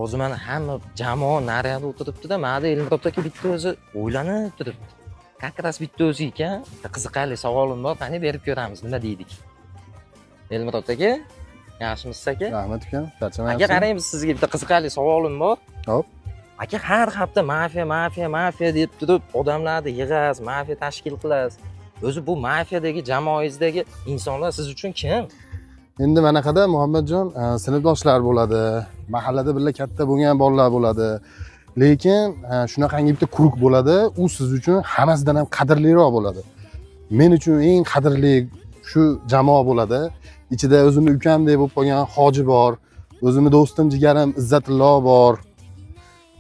hozir mana hamma jamoa naryoqda o'tiribdi-da, mana bu Elmurod aka bitta o'zi o'ylanib turibdi. Как раз bitta o'zi ekan, bitta qiziqarli savolim bor, qani berib ko'ramiz, nima deydik. Elmurod aka, yaxshimisiz aka? Rahmat ukam, charchamayapsiz? Aka qarang, sizga bitta qiziqarli savolim bor. Hop. Aka har hafta mafiya deb turib, odamlarni yig'asiz, mafiya tashkil qilasiz. O'zi bu mafiyadagi jamoangizdagi insonlar siz uchun kim? Endi manaqada Muhammadjon sinfdoshlar bo'ladi, mahallada birga katta bo'lgan bolalar bo'ladi. Lekin shunaqangi bitta guruh bo'ladi, u siz uchun hammasidan ham qadrliroq bo'ladi. Men uchun eng qadrli shu jamoa bo'ladi. Ichida o'zimni ukamdek bo'lib qolgan Hoji bor, o'zimni do'stim, jigarim Izzatullo bor.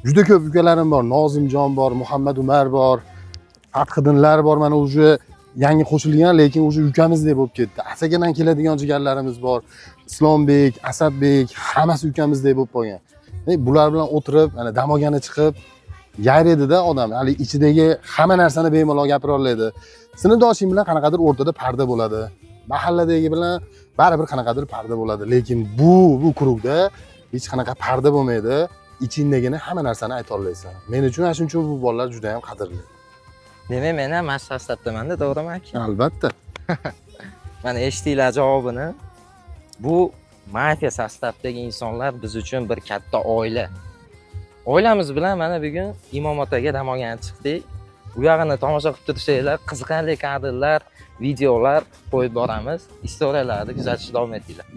Juda ko'p ukalarim bor, Nozimjon bor, Muhammad Umar bor, Fathiddinlar bor, mana o'sha yangi qo'shilgan, lekin o'sha ukamizdek bo'lib ketdi. Asakadan keladigan jigarlarimiz bor. Islombek, Asadbek, hammasi ukamizdek bo'lib qolgan. Bular bilan o'tirib, ana dam olgani chiqib, yayraydi-da odam. Hali ichidagi hamma narsani bemalol gapira oladi. Sinfdoshing bilan qanaqadir o'rtada parda bo'ladi. Mahalladagi bilan baribir qanaqadir parda bo'ladi. Lekin bu guruhda hech qanaqa parda bo'lmaydi. Ichingdagini hamma narsani ayta olmaysan. Men uchun ana shuncha bu bolalar juda ham qadrli. Demak, men ham mana shu sostavdamanda, to'g'rimi aka? Albatta. Mana eshitdinglar javobini. Bu mafiya sostavdagi insonlar biz uchun bir katta oila. Oilamiz bilan mana bugun Imomotaga dam olgani chiqdik. U yog'ini tomosha qilib tursanglar, qiziqarli kadrlar, videolar qo'yib boramiz. Istoriyalarni kuzatishda davom etinglar.